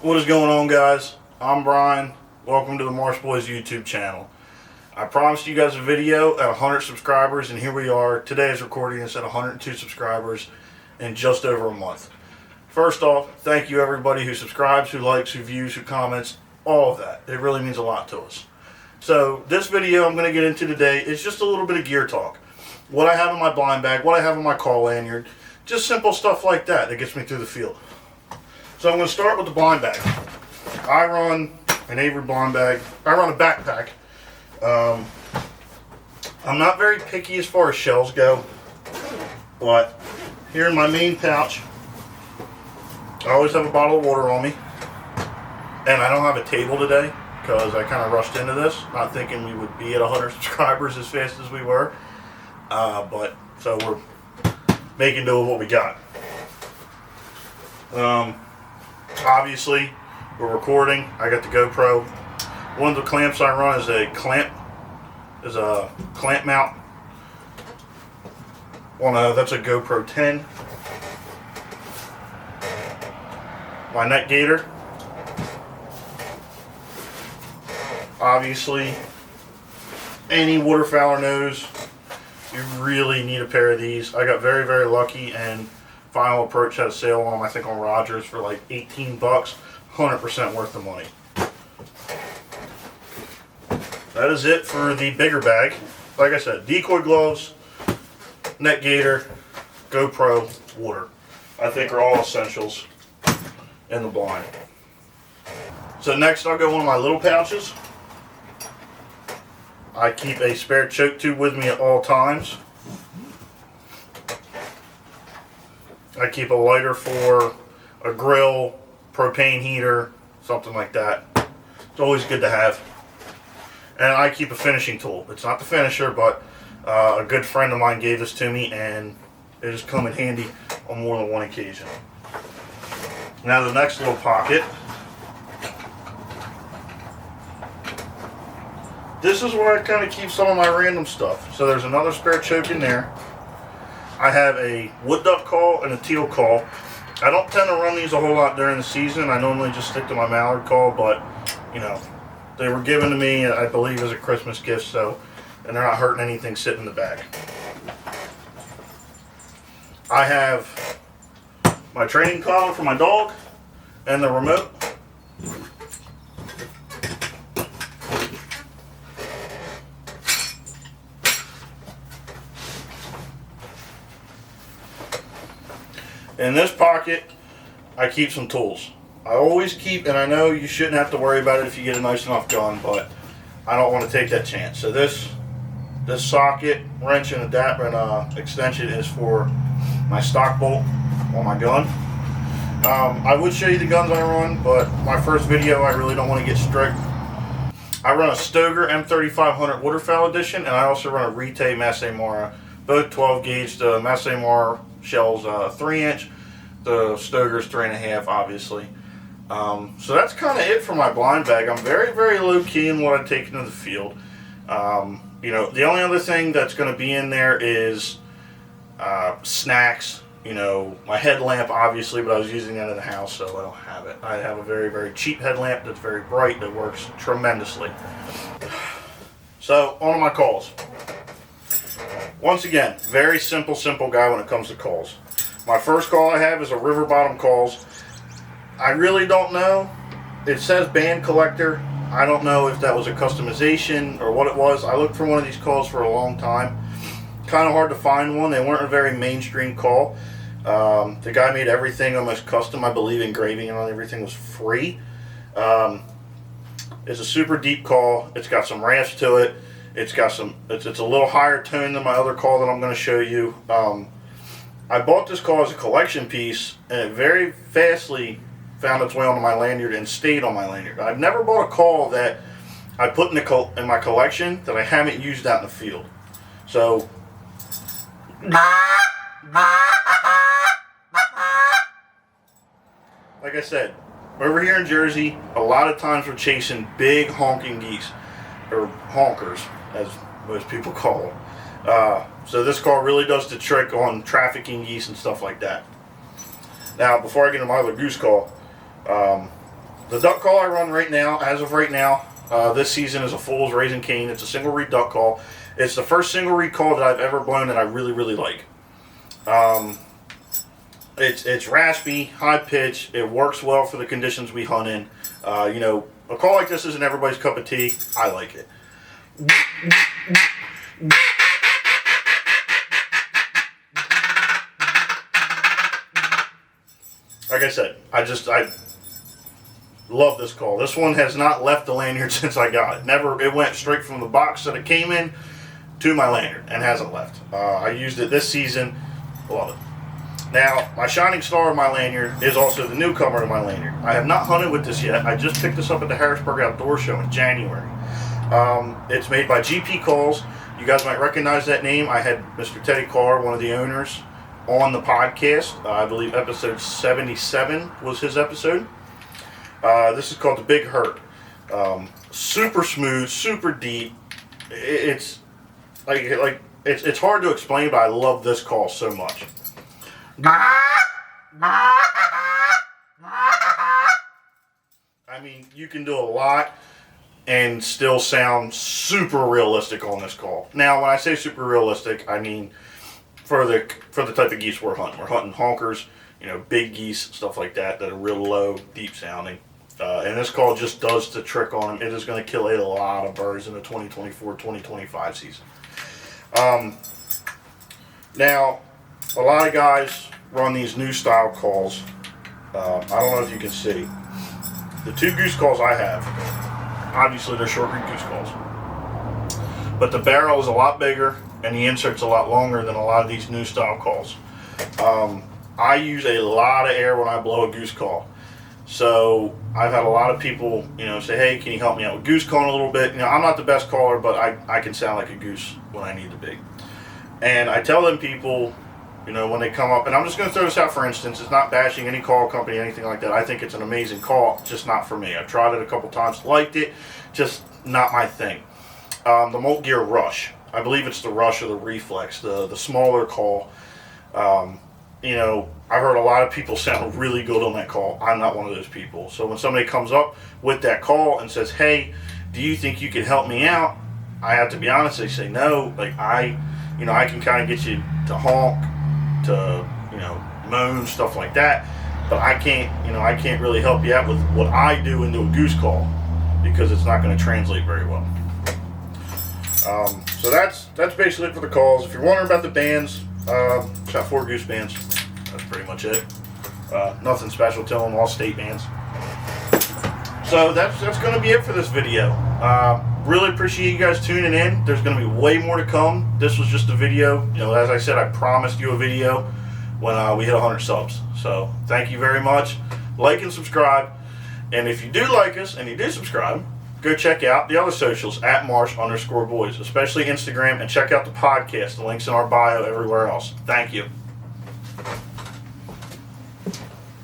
What is going on, guys? I'm Brian. Welcome to the Marsh Boys YouTube channel. I promised you guys a video at 100 subscribers, and here we are. Today is recording this at 102 subscribers in just over a month. First off, thank you everybody who subscribes, who likes, who views, who comments, all of that. It really means a lot to us. So this video I'm going to get into today is just a little bit of gear talk. What I have in my blind bag, what I have in my call lanyard, just simple stuff like that that gets me through the field. So I'm going to start with the blind bag. I run an Avery blind bag. I run a backpack. I'm not very picky as far as shells go, but here in my main pouch, I always have a bottle of water on me. And I don't have a table today because I kind of rushed into this, not thinking we would be at 100 subscribers as fast as we were. But so we're making do with what we got. Obviously, we're recording. I got the GoPro. One of the clamps I run is a clamp mount. That's a GoPro 10. My net gator. Obviously, any waterfowler knows you really need a pair of these. I got very, very lucky, and Final Approach had a sale on them, I think on Rogers, for like 18 bucks. 100% worth the money. That is it for the bigger bag. Like I said, Decoy gloves, net gator, GoPro, water. I think are all essentials in the blind. So next I'll go one of my little pouches. I keep a spare choke tube with me at all times. I keep a lighter for a grill, propane heater, something like that. It's always good to have. And I keep a finishing tool. It's not the finisher, but a good friend of mine gave this to me, and it has come in handy on more than one occasion. Now the next little pocket. This is where I kind of keep some of my random stuff. So there's another spare choke in there. I have a wood duck call and a teal call. I don't tend to run these a whole lot during the season. I normally just stick to my mallard call, but you know, they were given to me, I believe, as a Christmas gift, so, and they're not hurting anything sitting in the bag. I have my training collar for my dog and the remote. In this pocket, I keep some tools. I always keep, and I know you shouldn't have to worry about it if you get a nice enough gun, but I don't want to take that chance. So this socket, wrench, and extension is for my stock bolt on my gun. I would show you the guns I run, but my first video, I really don't want to get strict. I run a Stoeger M3500 Waterfowl Edition, and I also run a Rite Masai Mara, both 12 gauge. The Masai Mara shells 3-inch, the Stoeger's 3.5, obviously. So that's kind of it for my blind bag. I'm very, very low key in what I take into the field. You know, the only other thing that's going to be in there is snacks. You know, my headlamp, obviously, but I was using that in the house, so I don't have it. I have a very, very cheap headlamp that's very bright that works tremendously. So, on to my calls. Once again, very simple guy when it comes to calls. My first call I have is a river bottom calls. I really don't know. It says band collector. I don't know if that was a customization or what it was. I looked for one of these calls for a long time. Kind of hard to find one. They weren't a very mainstream call. The guy made everything almost custom. I believe engraving on everything was free. It's a super deep call. It's got some rasp to it. It's got some. It's a little higher tone than my other call that I'm going to show you. I bought this call as a collection piece, and it very fastly found its way onto my lanyard and stayed on my lanyard. I've never bought a call that I put in my collection that I haven't used out in the field. So, like I said, over here in Jersey, a lot of times we're chasing big honking geese, or honkers, as most people call them. So this call really does the trick on trafficking geese and stuff like that. Now, before I get into my other goose call, The duck call I run right now, as of right now, this season is a Fool's Raising Cane. It's a single reed duck call. It's the first single reed call that I've ever blown that I really, really like. It's raspy, high pitch. It works well for the conditions we hunt in. You know, a call like this isn't everybody's cup of tea. I like it. Like I said, I love this call. This one has not left the lanyard since I got it. It went straight from the box that it came in to my lanyard and hasn't left. I used it this season. Love it. Now, my shining star of my lanyard is also the newcomer to my lanyard. I have not hunted with this yet. I just picked this up at the Harrisburg Outdoor Show in January. It's made by GP Calls. You guys might recognize that name. I had Mr. Teddy Carr, one of the owners, on the podcast. I believe episode 77 was his episode. This is called the Big Hurt. Super smooth, super deep. It's it's hard to explain, but I love this call so much. I mean, you can do a lot and still sound super realistic on this call. Now, when I say super realistic, I mean for the type of geese we're hunting. We're hunting honkers, you know, big geese, stuff like that are real low, deep sounding. And this call just does the trick on them. It is going to kill a lot of birds in the 2024-2025 season. Now, a lot of guys run these new style calls. I don't know if you can see. The two goose calls I have, obviously they're short reed goose calls. But the barrel is a lot bigger and the insert's a lot longer than a lot of these new style calls. I use a lot of air when I blow a goose call. So I've had a lot of people, you know, say, hey, can you help me out with goose calling a little bit? You know, I'm not the best caller, but I can sound like a goose when I need to be. And I tell them people, you know, when they come up, and I'm just going to throw this out for instance, it's not bashing any call company, anything like that. I think it's an amazing call, just not for me. I've tried it a couple times, liked it, just not my thing. The Molt Gear Rush, I believe it's the Rush or the Reflex, the smaller call. You know, I've heard a lot of people sound really good on that call. I'm not one of those people. So when somebody comes up with that call and says, hey, do you think you can help me out? I have to be honest, they say no. Like I can kind of get you to honk, to, you know, moan, stuff like that. But I can't really help you out with what I do into a goose call because it's not going to translate very well. So that's basically it for the calls. If you're wondering about the bands, got 4 goose bands. That's pretty much it. Nothing special to them, all state bands. So that's going to be it for this video. Really appreciate you guys tuning in. There's going to be way more to come. This was just a video. You know, as I said, I promised you a video when we hit 100 subs. So thank you very much. Like and subscribe. And if you do like us and you do subscribe, go check out the other socials at Marsh_boys, especially Instagram, and check out the podcast. The link's in our bio everywhere else. Thank you.